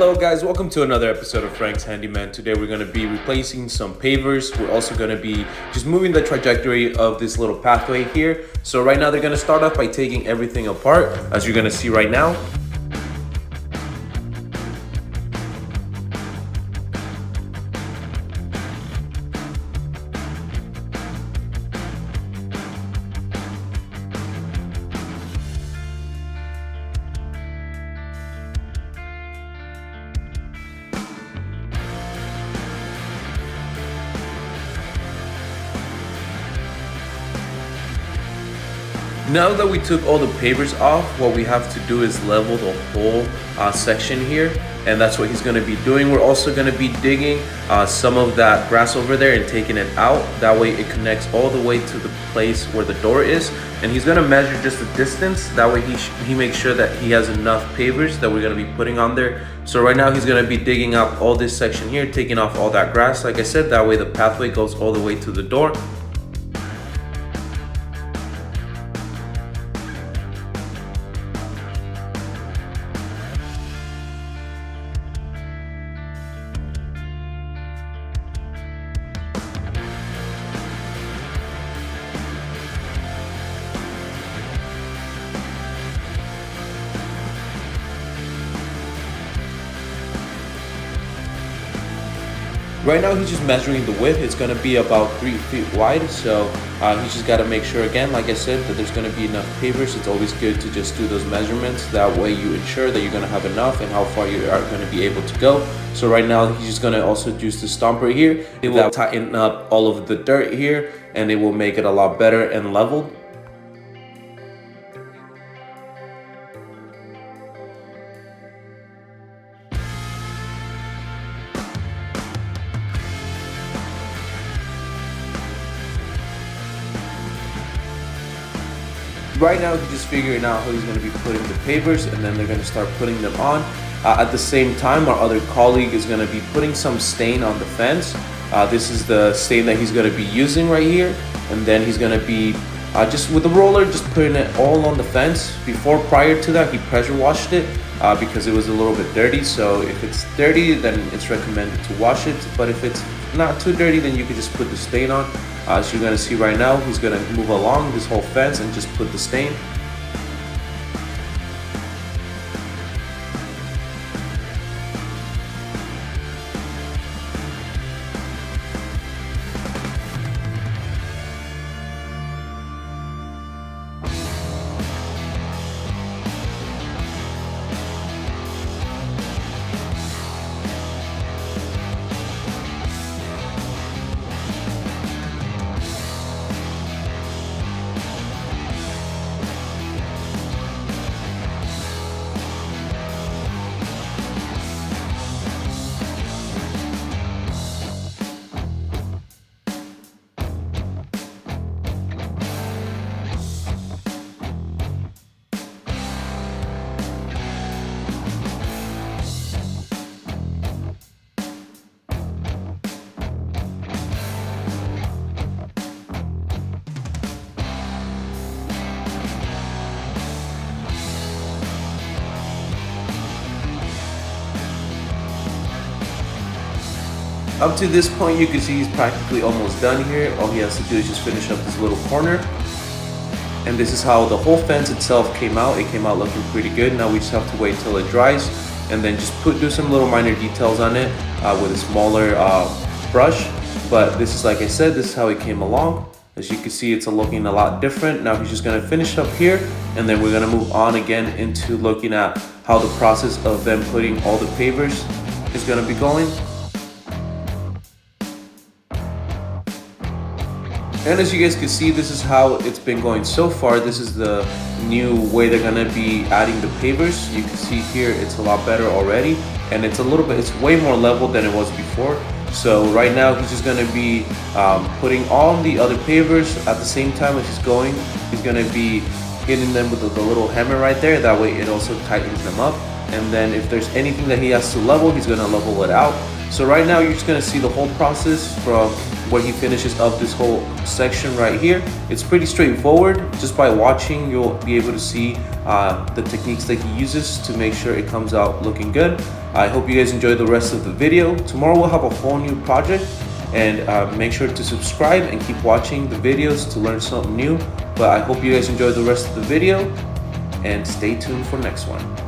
Hello guys, welcome to another episode of Frank's Handyman. Today we're going to be replacing some pavers. We're also going to be just moving the trajectory of this little pathway here. So right now they're going to start off by taking everything apart, as you're going to see right now. Now that we took all the pavers off, what we have to do is level the whole section here, and that's what he's going to be doing. We're also going to be digging some of that grass over there and taking it out. That way it connects all the way to the place where the door is, and he's going to measure just the distance. That way he makes sure that he has enough pavers that we're going to be putting on there. So right now he's going to be digging out all this section here, taking off all that grass, like I said. That way the pathway goes all the way to the door. Right now he's just measuring the width. It's going to be about 3 feet wide, so he's just got to make sure, again, like I said, that there's going to be enough pavers. It's always good to just do those measurements. That way you ensure that you're going to have enough and how far you are going to be able to go. So right now he's just going to also use the stomper here. It will tighten up all of the dirt here, and it will make it a lot better and leveled. Right now he's just figuring out how he's going to be putting the pavers, and then they're going to start putting them on. At the same time, our other colleague is going to be putting some stain on the fence. This is the stain that he's going to be using right here, and then he's going to be just with the roller just putting it all on the fence. Prior to that, he pressure washed it because it was a little bit dirty. So if it's dirty, then it's recommended to wash it, but if it's not too dirty, then you can just put the stain on. As you're going to see right now, he's going to move along this whole fence and just put the stain. Up to this point, you can see he's practically almost done here. All he has to do is just finish up this little corner. And this is how the whole fence itself came out. It came out looking pretty good. Now we just have to wait till it dries and then just do some little minor details on it with a smaller brush. But this is, like I said, this is how it came along. As you can see, it's looking a lot different. Now he's just gonna finish up here, and then we're gonna move on again into looking at how the process of them putting all the pavers is gonna be going. And as you guys can see, this is how it's been going so far. This is the new way they're gonna be adding the pavers. You can see here it's a lot better already, and it's way more level than it was before. So right now he's just gonna be putting all the other pavers at the same time as he's going. He's gonna be hitting them with the little hammer right there. That way it also tightens them up. And then if there's anything that he has to level, he's gonna level it out. So right now you're just gonna see the whole process from where he finishes up this whole section right here. It's pretty straightforward. Just by watching, you'll be able to see the techniques that he uses to make sure it comes out looking good. I hope you guys enjoy the rest of the video. Tomorrow we'll have a whole new project, and make sure to subscribe and keep watching the videos to learn something new. But I hope you guys enjoy the rest of the video, and stay tuned for next one.